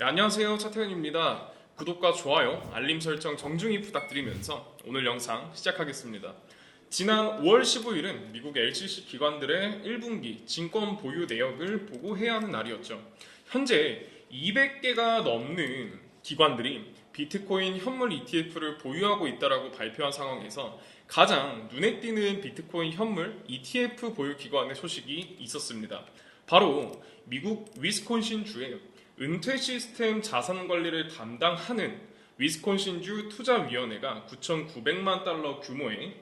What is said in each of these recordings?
네, 안녕하세요. 차태현입니다. 구독과 좋아요, 알림 설정 정중히 부탁드리면서 오늘 영상 시작하겠습니다. 지난 5월 15일은 미국 LCC 기관들의 1분기 증권 보유 내역을 보고해야 하는 날이었죠. 현재 200개가 넘는 기관들이 비트코인 현물 ETF를 보유하고 있다고 발표한 상황에서 가장 눈에 띄는 비트코인 현물 ETF 보유 기관의 소식이 있었습니다. 바로 미국 위스콘신주의 은퇴 시스템 자산 관리를 담당하는 위스콘신주 투자위원회가 9,900만 달러 규모의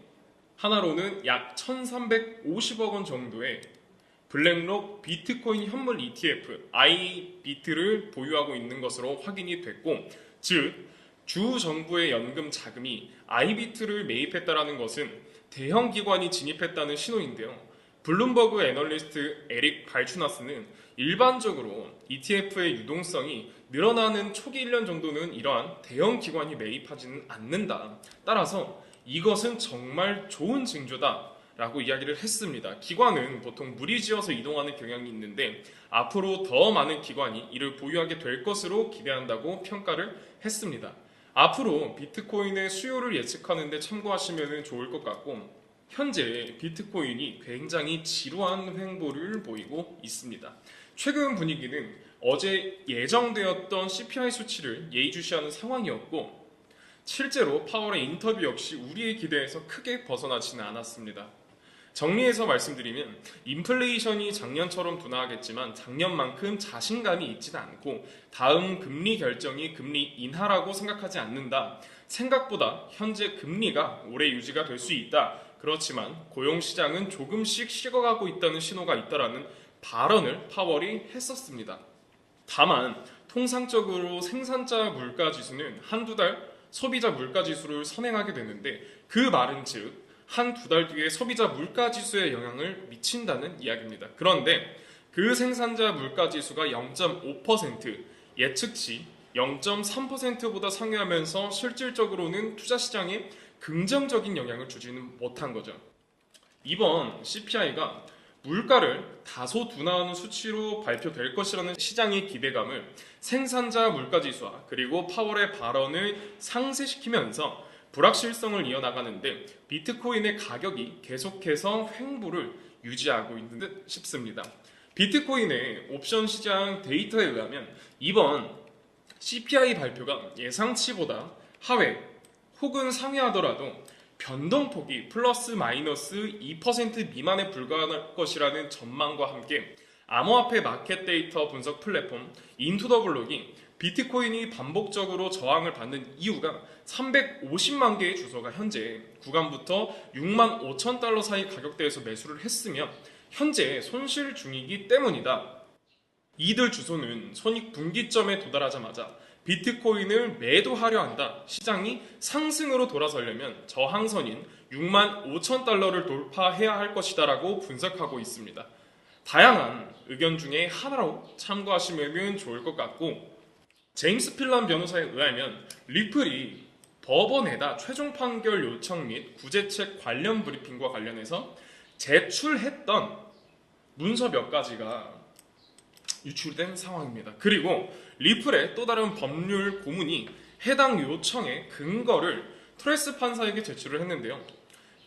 하나로는 약 1,350억 원 정도의 블랙록 비트코인 현물 ETF iBIT를 보유하고 있는 것으로 확인이 됐고, 즉 주 정부의 연금 자금이 iBIT를 매입했다는 것은 대형 기관이 진입했다는 신호인데요. 블룸버그 애널리스트 에릭 발추나스는 일반적으로 ETF의 유동성이 늘어나는 초기 1년 정도는 이러한 대형 기관이 매입하지는 않는다. 따라서 이것은 정말 좋은 징조다 라고 이야기를 했습니다. 기관은 보통 무리지어서 이동하는 경향이 있는데 앞으로 더 많은 기관이 이를 보유하게 될 것으로 기대한다고 평가를 했습니다. 앞으로 비트코인의 수요를 예측하는 데 참고하시면 좋을 것 같고, 현재 비트코인이 굉장히 지루한 횡보를 보이고 있습니다. 최근 분위기는 어제 예정되었던 CPI 수치를 예의주시하는 상황이었고, 실제로 파월의 인터뷰 역시 우리의 기대에서 크게 벗어나지는 않았습니다. 정리해서 말씀드리면 인플레이션이 작년처럼 둔화하겠지만 작년만큼 자신감이 있지는 않고 다음 금리 결정이 금리 인하라고 생각하지 않는다. 생각보다 현재 금리가 오래 유지가 될 수 있다. 그렇지만 고용시장은 조금씩 식어가고 있다는 신호가 있다라는 발언을 파월이 했었습니다. 다만 통상적으로 생산자 물가지수는 한두 달 소비자 물가지수를 선행하게 되는데, 그 말은 즉 한두 달 뒤에 소비자 물가지수에 영향을 미친다는 이야기입니다. 그런데 그 생산자 물가지수가 0.5%, 예측치 0.3%보다 상회하면서 실질적으로는 투자시장에 긍정적인 영향을 주지는 못한 거죠. 이번 CPI가 물가를 다소 둔화하는 수치로 발표될 것이라는 시장의 기대감을 생산자 물가지수와 그리고 파월의 발언을 상쇄시키면서 불확실성을 이어나가는데 비트코인의 가격이 계속해서 횡보를 유지하고 있는 듯 싶습니다. 비트코인의 옵션 시장 데이터에 의하면 이번 CPI 발표가 예상치보다 하회 혹은 상회하더라도 변동폭이 플러스 마이너스 2% 미만에 불과할 것이라는 전망과 함께 암호화폐 마켓 데이터 분석 플랫폼 인투더블록이 비트코인이 반복적으로 저항을 받는 이유가 350만 개의 주소가 현재 구간부터 6만 5천 달러 사이 가격대에서 매수를 했으며 현재 손실 중이기 때문이다. 이들 주소는 손익 분기점에 도달하자마자 비트코인을 매도하려 한다. 시장이 상승으로 돌아서려면 저항선인 6만 5천 달러를 돌파해야 할 것이다 라고 분석하고 있습니다. 다양한 의견 중에 하나로 참고하시면 좋을 것 같고, 제임스 필란 변호사에 의하면 리플이 법원에다 최종 판결 요청 및 구제책 관련 브리핑과 관련해서 제출했던 문서 몇 가지가 유출된 상황입니다. 그리고 리플의 또 다른 법률 고문이 해당 요청의 근거를 트레스 판사에게 제출을 했는데요.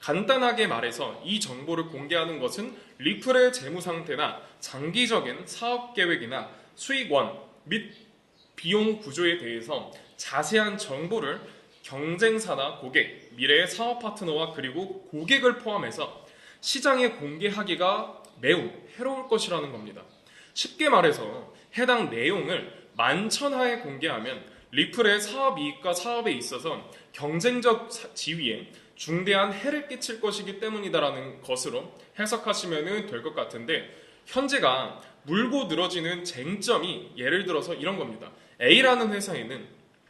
간단하게 말해서 이 정보를 공개하는 것은 리플의 재무 상태나 장기적인 사업 계획이나 수익원 및 비용 구조에 대해서 자세한 정보를 경쟁사나 고객, 미래의 사업 파트너와 그리고 고객을 포함해서 시장에 공개하기가 매우 해로울 것이라는 겁니다. 쉽게 말해서 해당 내용을 만천하에 공개하면 리플의 사업 이익과 사업에 있어서 경쟁적 지위에 중대한 해를 끼칠 것이기 때문이다라는 것으로 해석하시면 될 것 같은데, 현재가 물고 늘어지는 쟁점이 예를 들어서 이런 겁니다. A라는 회사에는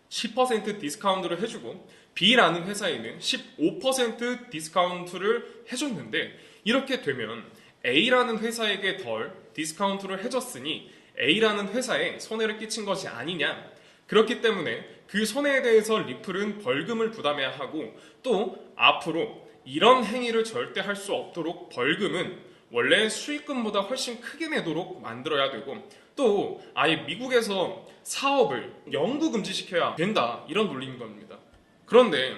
10% 디스카운트를 해주고 B라는 회사에는 15% 디스카운트를 해줬는데, 이렇게 되면 A라는 회사에게 덜 디스카운트를 해줬으니 A라는 회사에 손해를 끼친 것이 아니냐. 그렇기 때문에 그 손해에 대해서 리플은 벌금을 부담해야 하고, 또 앞으로 이런 행위를 절대 할 수 없도록 벌금은 원래 수익금보다 훨씬 크게 내도록 만들어야 되고, 또 아예 미국에서 사업을 영구 금지시켜야 된다 이런 논리인 겁니다. 그런데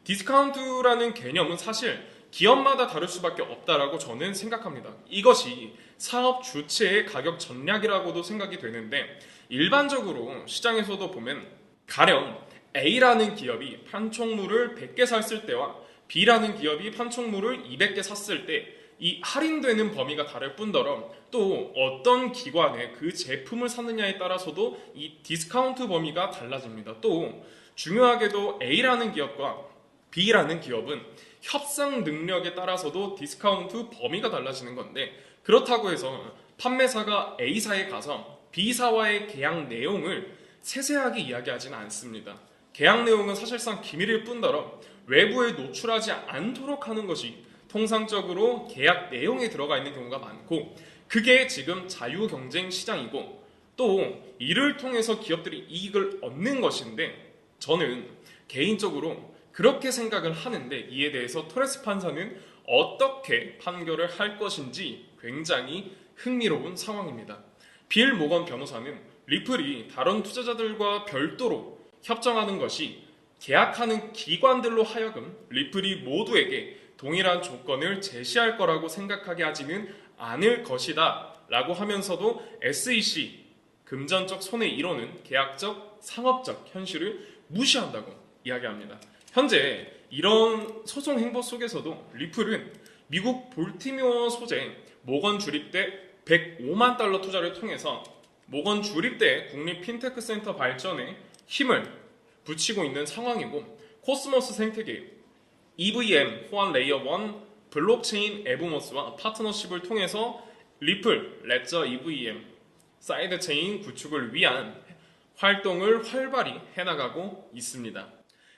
디스카운트라는 개념은 사실 기업마다 다를 수밖에 없다라고 저는 생각합니다. 이것이 사업 주체의 가격 전략이라고도 생각이 되는데 일반적으로 시장에서도 보면 가령 A라는 기업이 판촉물을 100개 샀을 때와 B라는 기업이 판촉물을 200개 샀을 때 이 할인되는 범위가 다를 뿐더러 또 어떤 기관에 그 제품을 사느냐에 따라서도 이 디스카운트 범위가 달라집니다. 또 중요하게도 A라는 기업과 B라는 기업은 협상 능력에 따라서도 디스카운트 범위가 달라지는 건데 그렇다고 해서 판매사가 A사에 가서 B사와의 계약 내용을 세세하게 이야기하지는 않습니다. 계약 내용은 사실상 기밀일 뿐더러 외부에 노출하지 않도록 하는 것이 통상적으로 계약 내용에 들어가 있는 경우가 많고 그게 지금 자유경쟁 시장이고 또 이를 통해서 기업들이 이익을 얻는 것인데 저는 개인적으로 그렇게 생각을 하는데 이에 대해서 토레스 판사는 어떻게 판결을 할 것인지 굉장히 흥미로운 상황입니다. 빌 모건 변호사는 리플이 다른 투자자들과 별도로 협정하는 것이 계약하는 기관들로 하여금 리플이 모두에게 동일한 조건을 제시할 거라고 생각하게 하지는 않을 것이다 라고 하면서도 SEC 금전적 손해 이론은 계약적, 상업적 현실을 무시한다고 이야기합니다. 현재 이런 소송 행보 속에서도 리플은 미국 볼티모어 소재 모건 주립대 105만 달러 투자를 통해서 모건 주립대 국립 핀테크 센터 발전에 힘을 붙이고 있는 상황이고 코스모스 생태계 EVM 호환 레이어 1 블록체인 에브모스와 파트너십을 통해서 리플, 레저 EVM 사이드 체인 구축을 위한 활동을 활발히 해나가고 있습니다.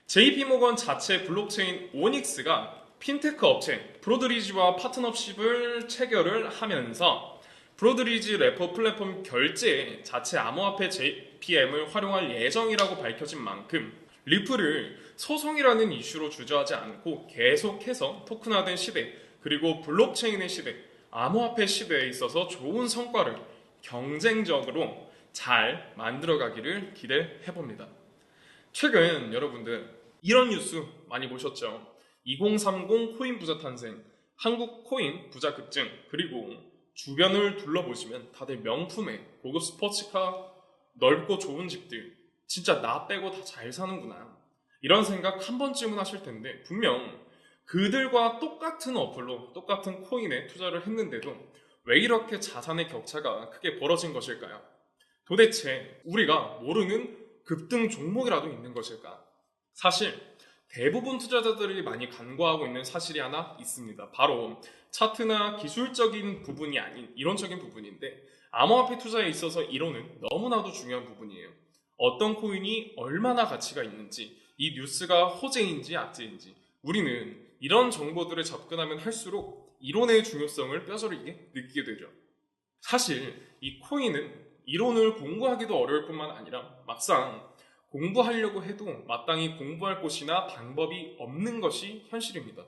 JP모건 자체 블록체인 오닉스가 핀테크 업체 브로드리지와 파트너십을 체결을 하면서 브로드리지 레퍼 플랫폼 결제에 자체 암호화폐 JPM을 활용할 예정이라고 밝혀진 만큼 리플을 소송이라는 이슈로 주저하지 않고 계속해서 토큰화된 시대 그리고 블록체인의 시대, 암호화폐 시대에 있어서 좋은 성과를 경쟁적으로 잘 만들어가기를 기대해봅니다. 최근 여러분들 이런 뉴스 많이 보셨죠? 2030 코인 부자 탄생, 한국 코인 부자 급증, 그리고 주변을 둘러보시면 다들 명품의 고급 스포츠카, 넓고 좋은 집들, 진짜 나 빼고 다 잘 사는구나. 이런 생각 한 번쯤은 하실 텐데 분명 그들과 똑같은 어플로 똑같은 코인에 투자를 했는데도 왜 이렇게 자산의 격차가 크게 벌어진 것일까요? 도대체 우리가 모르는 급등 종목이라도 있는 것일까? 사실 대부분 투자자들이 많이 간과하고 있는 사실이 하나 있습니다. 바로 차트나 기술적인 부분이 아닌 이론적인 부분인데 암호화폐 투자에 있어서 이론은 너무나도 중요한 부분이에요. 어떤 코인이 얼마나 가치가 있는지, 이 뉴스가 호재인지 악재인지 우리는 이런 정보들에 접근하면 할수록 이론의 중요성을 뼈저리게 느끼게 되죠. 사실 이 코인은 이론을 공부하기도 어려울 뿐만 아니라 막상 공부하려고 해도 마땅히 공부할 곳이나 방법이 없는 것이 현실입니다.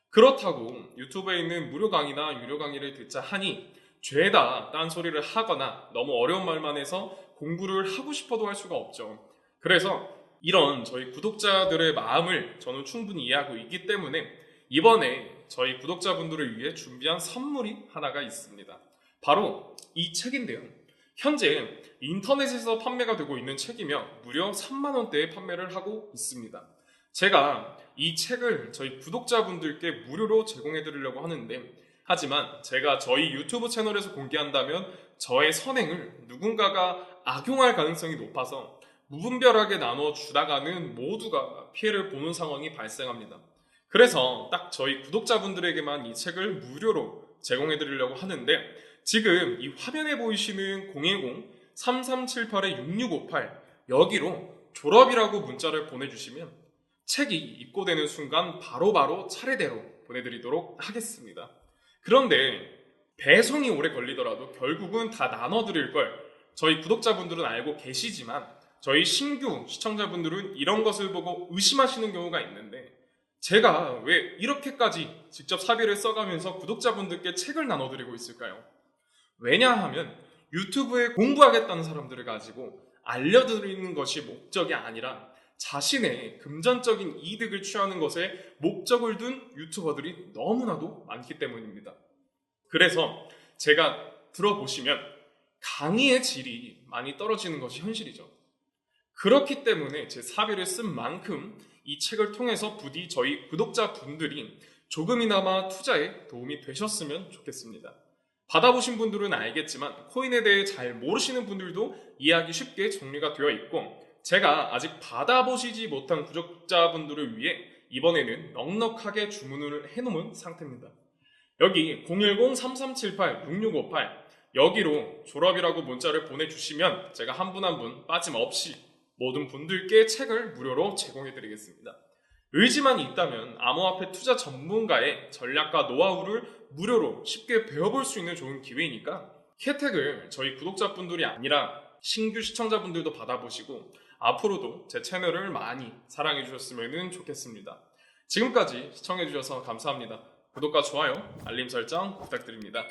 그렇다고 유튜브에 있는 무료 강의나 유료 강의를 듣자 하니 죄다 딴소리를 하거나 너무 어려운 말만 해서 공부를 하고 싶어도 할 수가 없죠. 그래서 이런 저희 구독자들의 마음을 저는 충분히 이해하고 있기 때문에 이번에 저희 구독자분들을 위해 준비한 선물이 하나가 있습니다. 바로 이 책인데요. 현재 인터넷에서 판매가 되고 있는 책이며 무려 3만 원대에 판매를 하고 있습니다. 제가 이 책을 저희 구독자분들께 무료로 제공해 드리려고 하는데 하지만 제가 저희 유튜브 채널에서 공개한다면 저의 선행을 누군가가 악용할 가능성이 높아서 무분별하게 나눠 주다가는 모두가 피해를 보는 상황이 발생합니다. 그래서 딱 저희 구독자분들에게만 이 책을 무료로 제공해 드리려고 하는데 지금 이 화면에 보이시는 010-3378-6658 여기로 졸업이라고 문자를 보내주시면 책이 입고되는 순간 바로바로 차례대로 보내드리도록 하겠습니다. 그런데 배송이 오래 걸리더라도 결국은 다 나눠드릴 걸 저희 구독자분들은 알고 계시지만 저희 신규 시청자분들은 이런 것을 보고 의심하시는 경우가 있는데 제가 왜 이렇게까지 직접 사비를 써가면서 구독자분들께 책을 나눠드리고 있을까요? 왜냐하면 유튜브에 공부하겠다는 사람들을 가지고 알려드리는 것이 목적이 아니라 자신의 금전적인 이득을 취하는 것에 목적을 둔 유튜버들이 너무나도 많기 때문입니다. 그래서 제가 들어보시면 강의의 질이 많이 떨어지는 것이 현실이죠. 그렇기 때문에 제 사비를 쓴 만큼 이 책을 통해서 부디 저희 구독자분들이 조금이나마 투자에 도움이 되셨으면 좋겠습니다. 받아보신 분들은 알겠지만 코인에 대해 잘 모르시는 분들도 이해하기 쉽게 정리가 되어 있고, 제가 아직 받아보시지 못한 구독자분들을 위해 이번에는 넉넉하게 주문을 해놓은 상태입니다. 여기 010-3378-6658 여기로 졸업이라고 문자를 보내주시면 제가 한 분 한 분 빠짐없이 모든 분들께 책을 무료로 제공해드리겠습니다. 의지만 있다면 암호화폐 투자 전문가의 전략과 노하우를 무료로 쉽게 배워볼 수 있는 좋은 기회이니까 혜택을 저희 구독자분들이 아니라 신규 시청자분들도 받아보시고 앞으로도 제 채널을 많이 사랑해 주셨으면 좋겠습니다. 지금까지 시청해 주셔서 감사합니다. 구독과 좋아요, 알림 설정 부탁드립니다.